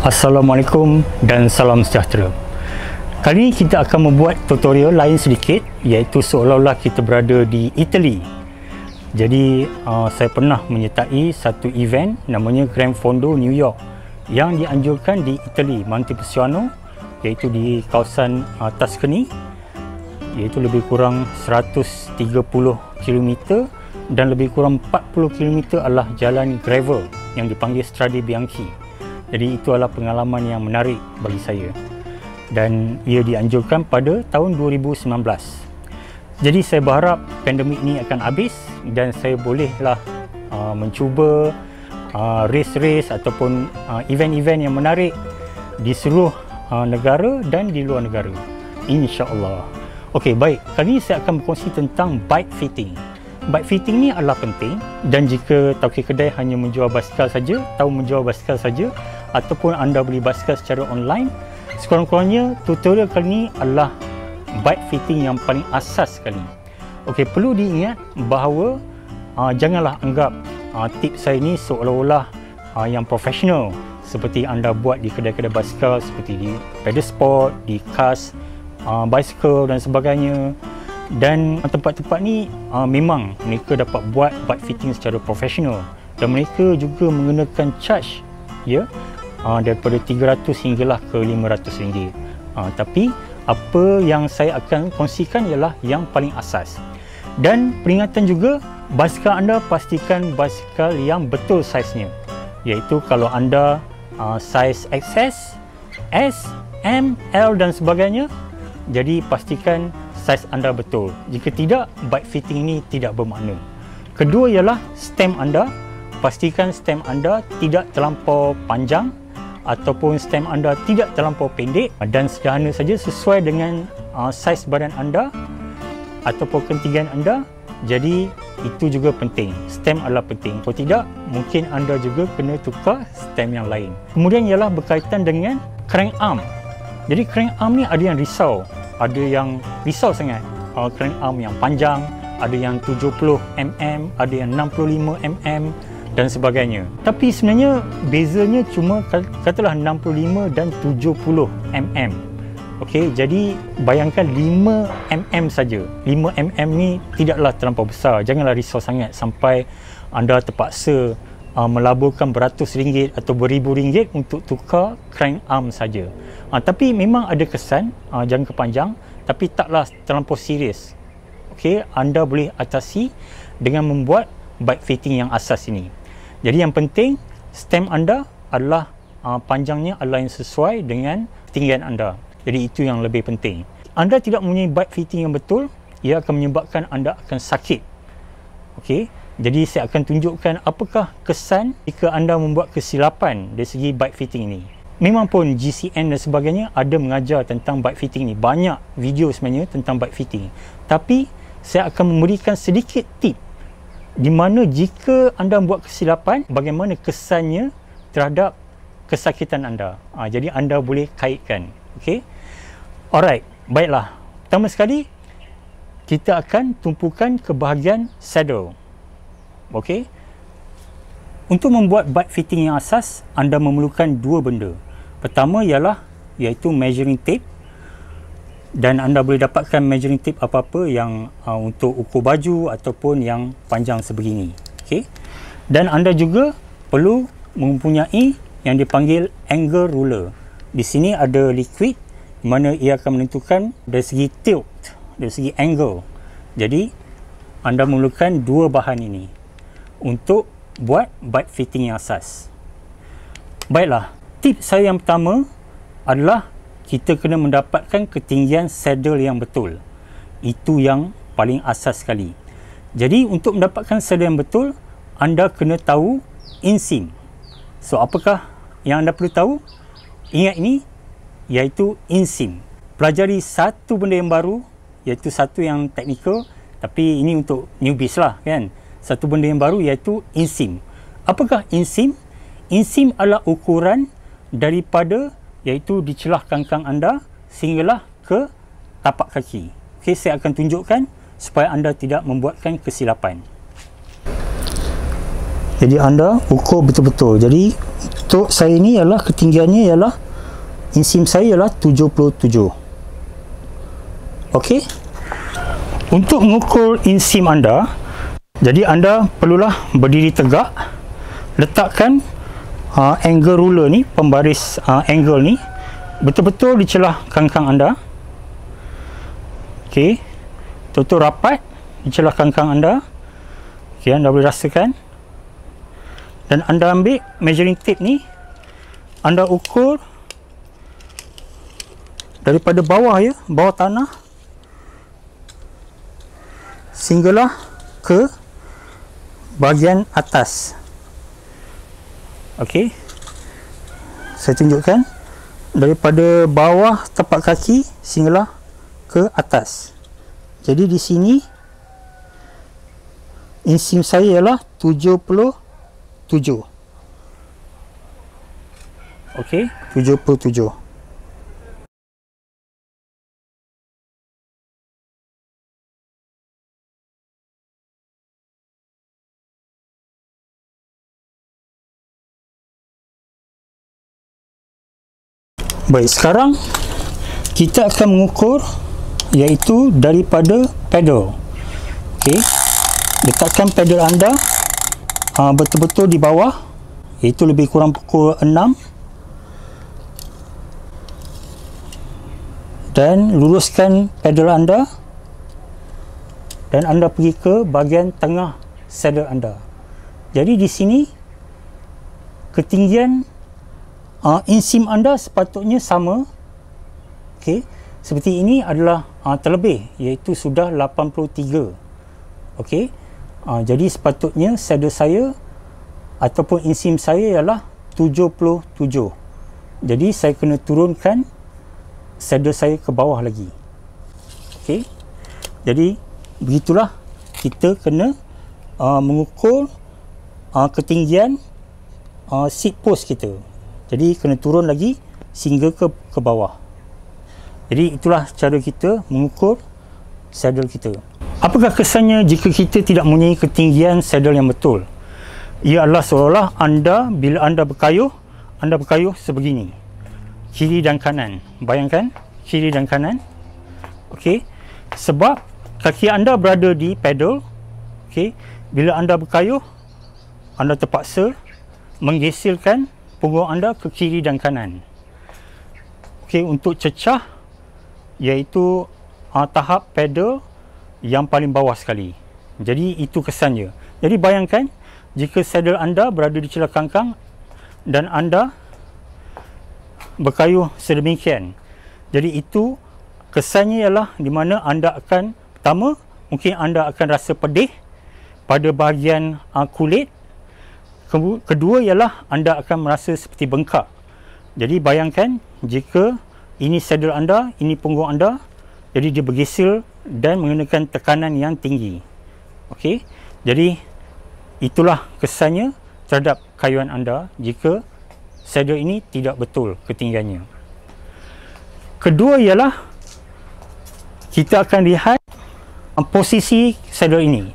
Assalamualaikum dan salam sejahtera. Kali ini kita akan membuat tutorial lain sedikit, iaitu seolah-olah kita berada di Italy. Jadi saya pernah menyertai satu event namanya Grand Fondo New York yang dianjurkan di Italy, Montepulciano, iaitu di kawasan Tuscany, iaitu lebih kurang 130 km dan lebih kurang 40 km adalah jalan gravel yang dipanggil Strade Bianche. Jadi itu adalah pengalaman yang menarik bagi saya dan ia dianjurkan pada tahun 2019. Jadi saya berharap pandemik ini akan habis dan saya bolehlah mencuba race-race ataupun event-event yang menarik di seluruh negara dan di luar negara, insya-Allah. Okey, baik. Kali ini saya akan berkongsi tentang bike fitting. Bike fitting ni adalah penting, dan jika tauke kedai hanya menjual basikal saja, tahu menjual basikal saja, ataupun anda beli basikal secara online, sekurang-kurangnya tutorial kali ini adalah bike fitting yang paling asas sekali. Okey, perlu diingat bahawa janganlah anggap tips saya ini seolah-olah yang profesional seperti anda buat di kedai-kedai basikal seperti di Pedal Sport, di Cars Bicycle dan sebagainya. Dan tempat-tempat ni memang mereka dapat buat bike fitting secara profesional dan mereka juga mengenakan charge daripada 300 hinggalah ke 500 ringgit. Tapi apa yang saya akan kongsikan ialah yang paling asas. Dan peringatan juga, basikal anda pastikan basikal yang betul saiznya, iaitu kalau anda saiz XS, S, M, L dan sebagainya, jadi pastikan saiz anda betul. Jika tidak, bike fitting ini tidak bermakna. Kedua ialah stem anda. Pastikan stem anda tidak terlampau panjang ataupun stem anda tidak terlampau pendek, dan sederhana saja sesuai dengan saiz badan anda ataupun ketinggian anda. Jadi itu juga penting. Stem adalah penting. Kalau tidak, mungkin anda juga kena tukar stem yang lain. Kemudian ialah berkaitan dengan crank arm. Jadi crank arm ni ada yang risau. Ada yang risau sangat. Crank arm yang panjang, ada yang 70 mm, ada yang 65 mm dan sebagainya. Tapi sebenarnya bezanya cuma katalah 65 dan 70 mm. Okey, jadi bayangkan 5 mm saja. 5 mm ni tidaklah terlampau besar. Janganlah risau sangat sampai anda terpaksa melaburkan beratus ringgit atau beribu ringgit untuk tukar crank arm saja. Tapi memang ada kesan jangka panjang, tapi taklah terlampau serius. Okey, anda boleh atasi dengan membuat bike fitting yang asas ini. Jadi yang penting, stem anda adalah panjangnya adalah yang sesuai dengan ketinggian anda. Jadi itu yang lebih penting. Anda tidak mempunyai bike fitting yang betul, ia akan menyebabkan anda akan sakit. Okey, jadi saya akan tunjukkan apakah kesan jika anda membuat kesilapan dari segi bike fitting ini. Memang pun GCN dan sebagainya ada mengajar tentang bike fitting ni. Banyak video sebenarnya tentang bike fitting. Tapi saya akan memberikan sedikit tip di mana jika anda membuat kesilapan, bagaimana kesannya terhadap kesakitan anda. Jadi anda boleh kaitkan. Okey. Alright, baiklah. Pertama sekali, kita akan tumpukan ke bahagian saddle. Okey. Untuk membuat bike fitting yang asas, anda memerlukan dua benda. Pertama iaitu measuring tape, dan anda boleh dapatkan measuring tape apa-apa yang untuk ukur baju ataupun yang panjang sebegini. Okey. Dan anda juga perlu mempunyai yang dipanggil angle ruler. Di sini ada liquid di mana ia akan menentukan dari segi tilt, dari segi angle. Jadi anda memerlukan dua bahan ini untuk buat bike fitting yang asas. Baiklah, tips saya yang pertama adalah kita kena mendapatkan ketinggian saddle yang betul. Itu yang paling asas sekali. Jadi untuk mendapatkan saddle yang betul, anda kena tahu inseam. So apakah yang anda perlu tahu? Ingat ini, iaitu inseam. Pelajari satu benda yang baru, iaitu satu yang teknikal, tapi ini untuk newbies lah kan. Satu benda yang baru iaitu inseam. Apakah inseam? Inseam adalah ukuran daripada iaitu di celah kangkang anda sehinggalah ke tapak kaki. Okey, saya akan tunjukkan supaya anda tidak membuatkan kesilapan. Jadi anda ukur betul-betul. Jadi Untuk saya ni ialah ketinggiannya ialah insim saya ialah 77. Okey. Untuk mengukur insim anda, jadi anda perlulah berdiri tegak, letakkan angle ruler ni, pembaris angle ni betul-betul di celah kangkang anda. Okey. Betul-betul rapat di celah kangkang anda. Okey, anda boleh rasakan. Dan anda ambil measuring tape ni, anda ukur daripada bawah ya, bawah tanah sehinggalah ke bahagian atas. Okey. Saya tunjukkan daripada bawah tapak kaki sehinggalah ke atas. Jadi di sini insim saya ialah 77. Okey, 77. Baik, sekarang kita akan mengukur iaitu daripada pedal. Okey. Letakkan pedal anda betul-betul di bawah, iaitu lebih kurang pukul 6, dan luruskan pedal anda dan anda pergi ke bahagian tengah saddle anda. Jadi di sini ketinggian insim anda sepatutnya sama. Okey, seperti ini adalah terlebih, iaitu sudah 83. Okey, jadi sepatutnya saddle saya ataupun insim saya ialah 77. Jadi saya kena turunkan saddle saya ke bawah lagi. Okey, jadi begitulah kita kena mengukur ketinggian seat post kita. Jadi kena turun lagi sehingga ke bawah. Jadi itulah cara kita mengukur saddle kita. Apakah kesannya jika kita tidak mempunyai ketinggian saddle yang betul? Ia adalah seolah bila anda berkayuh sebegini, kiri dan kanan. Bayangkan kiri dan kanan. Okey, sebab kaki anda berada di pedal. Okey, bila anda berkayuh, anda terpaksa menggesilkan punggung anda ke kiri dan kanan. Okey, untuk cecah iaitu tahap pedal yang paling bawah sekali. Jadi itu kesannya. Jadi bayangkan jika saddle anda berada di celah kangkang dan anda berkayuh sedemikian. Jadi itu kesannya ialah di mana anda akan, pertama mungkin anda akan rasa pedih pada bahagian kulit. Kedua ialah anda akan merasa seperti bengkak. Jadi bayangkan jika ini saddle anda, ini punggung anda, jadi dia bergesil dan mengenakan tekanan yang tinggi. Okey, jadi itulah kesannya terhadap kayuhan anda jika saddle ini tidak betul ketinggiannya. Kedua ialah kita akan lihat posisi saddle ini.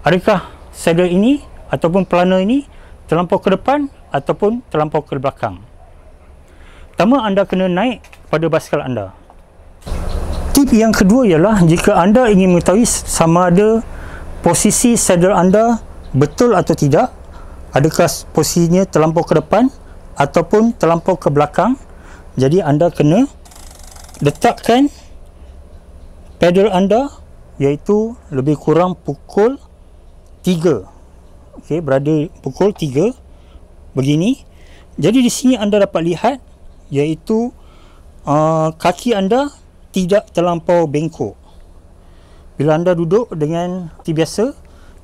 Adakah saddle ini ataupun pelana ini terlampau ke depan ataupun terlampau ke belakang. Pertama, anda kena naik pada basikal anda. Tip yang kedua ialah jika anda ingin mengetahui sama ada posisi saddle anda betul atau tidak, adakah posisinya terlampau ke depan ataupun terlampau ke belakang, jadi anda kena letakkan pedal anda iaitu lebih kurang pukul 3. Okey, berada pukul 3 begini. Jadi di sini anda dapat lihat iaitu kaki anda tidak terlampau bengkok. Bila anda duduk dengan seperti biasa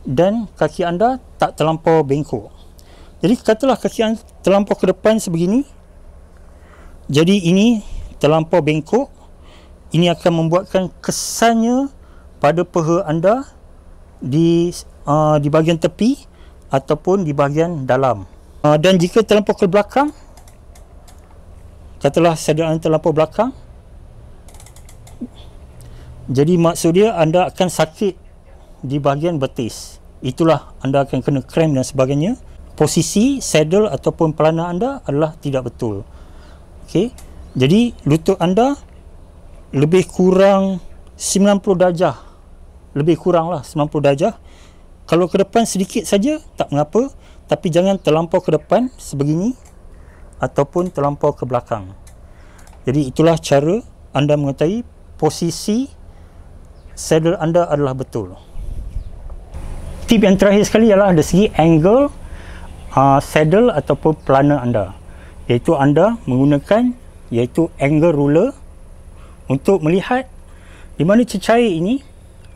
dan kaki anda tak terlampau bengkok. Jadi katalah kaki anda terlampau ke depan sebegini. Jadi ini terlampau bengkok. Ini akan membuatkan kesannya pada paha anda di bahagian tepi ataupun di bahagian dalam. Dan jika terlampau ke belakang, katalah saddle anda terlampau belakang, jadi maksud dia anda akan sakit di bahagian betis. Itulah anda akan kena cramp dan sebagainya. posisi saddle ataupun pelana anda adalah tidak betul. Okey, jadi lutut anda lebih kurang 90 darjah, lebih kurang lah 90 darjah. Kalau ke depan sedikit saja tak mengapa, tapi jangan terlampau ke depan sebegini ataupun terlampau ke belakang. Jadi itulah cara anda mengetahui posisi saddle anda adalah betul. Tip yang terakhir sekali ialah dari segi angle saddle ataupun pelana anda, iaitu anda menggunakan angle ruler untuk melihat di mana cecair ini.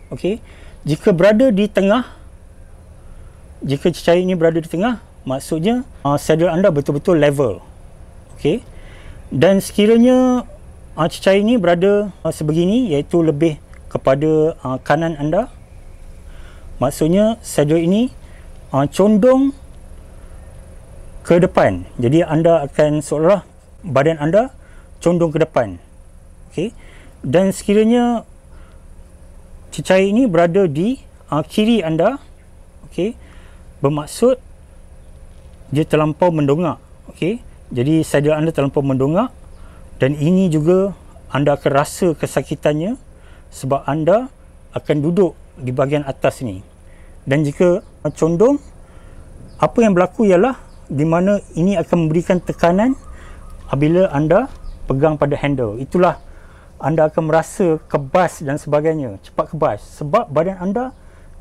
Okey, jika berada di tengah, jika cecair ini berada di tengah, maksudnya saddle anda betul-betul level. Okey, dan sekiranya cecair ini berada sebegini, iaitu lebih kepada kanan anda, maksudnya saddle ini condong ke depan. Jadi anda akan seolah badan anda condong ke depan. Okey, dan sekiranya cecair ini berada di kiri anda, okey, bermaksud dia terlampau mendongak. Okey, jadi saddle anda terlampau mendongak, dan ini juga anda akan rasa kesakitannya sebab anda akan duduk di bahagian atas ni. Dan jika condong, apa yang berlaku ialah di mana ini akan memberikan tekanan apabila anda pegang pada handle. Itulah anda akan merasa kebas dan sebagainya, cepat kebas sebab badan anda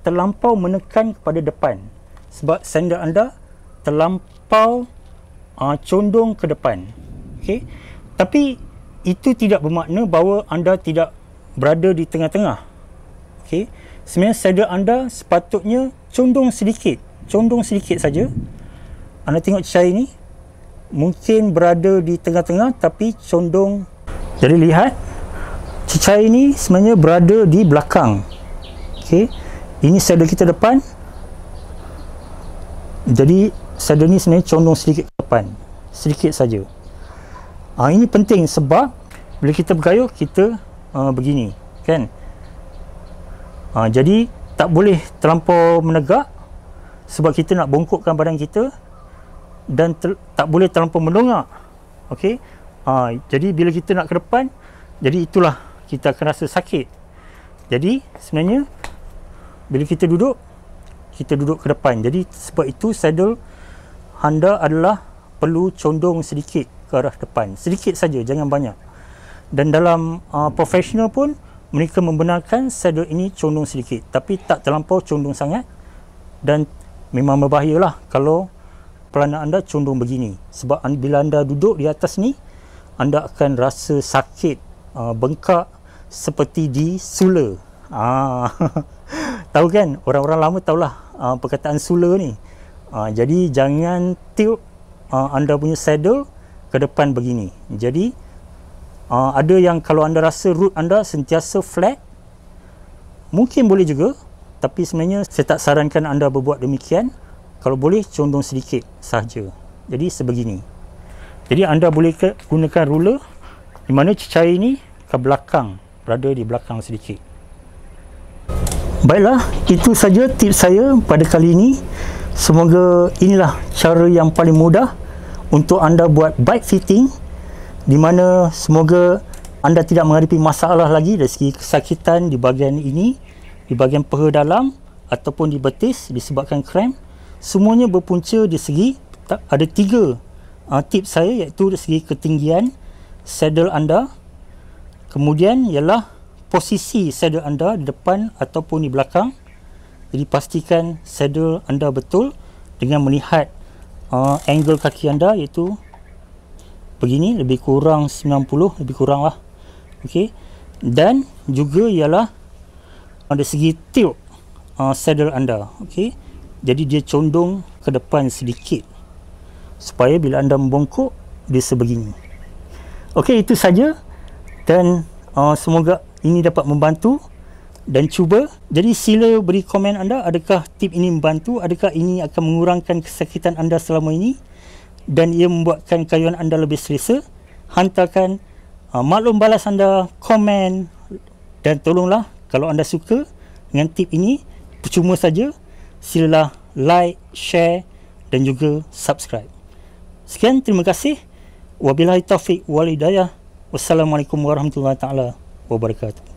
terlampau menekan kepada depan, sebab sandal anda terlampau condong ke depan. Okey, tapi itu tidak bermakna bahawa anda tidak berada di tengah-tengah. Okey, sebenarnya saddle anda sepatutnya condong sedikit saja. Anda tengok cecair ni mungkin berada di tengah-tengah tapi condong. Jadi lihat, cecair ni sebenarnya berada di belakang. Okey, ini saddle kita depan, jadi saddle ni sebenarnya condong sedikit ke depan, sedikit saja. Ini penting sebab bila kita bergayuh kita begini kan. Jadi tak boleh terlampau menegak sebab kita nak bongkokkan badan kita, dan tak boleh terlampau mendongak. Okey, jadi bila kita nak ke depan, jadi itulah kita akan rasa sakit. Jadi sebenarnya bila kita duduk ke depan. Jadi sebab itu saddle anda adalah perlu condong sedikit ke arah depan, sedikit saja, jangan banyak. Dan dalam profesional pun mereka membenarkan saddle ini condong sedikit, tapi tak terlampau condong sangat, dan memang berbahayalah kalau pelana anda condong begini, sebab bila anda duduk di atas ni anda akan rasa sakit, bengkak seperti di sula. Tahu kan, orang-orang lama tahulah perkataan sula ni. Jadi jangan tilt anda punya saddle ke depan begini. Jadi ada yang kalau anda rasa root anda sentiasa flat, mungkin boleh juga, tapi sebenarnya saya tak sarankan anda berbuat demikian. Kalau boleh condong sedikit sahaja, jadi sebegini. Jadi anda boleh gunakan ruler di mana cecair ini ke belakang, berada di belakang sedikit. Baiklah, itu saja tips saya pada kali ini. Semoga inilah cara yang paling mudah untuk anda buat bike fitting, di mana semoga anda tidak menghadapi masalah lagi dari segi kesakitan di bahagian ini, di bahagian paha dalam ataupun di betis disebabkan cramp. Semuanya berpunca di segi ada 3 tips saya, iaitu dari segi ketinggian saddle anda, kemudian ialah posisi saddle anda di depan ataupun di belakang. Jadi pastikan saddle anda betul dengan melihat angle kaki anda, iaitu begini, lebih kurang 90, lebih kurang lah. Okey, dan juga ialah dari segi tilt saddle anda. Okey, jadi dia condong ke depan sedikit supaya bila anda membongkok dia sebegini. Okey, itu saja, dan semoga ini dapat membantu dan cuba. Jadi sila beri komen anda, adakah tip ini membantu, adakah ini akan mengurangkan kesakitan anda selama ini dan ia membuatkan kayuhan anda lebih selesa. Hantarkan maklum balas anda, komen, dan tolonglah kalau anda suka dengan tip ini, percuma saja, silalah like, share dan juga subscribe. Sekian, terima kasih. Wabillahi taufiq wal hidayah. Wassalamualaikum warahmatullahi taala wabarakatuh.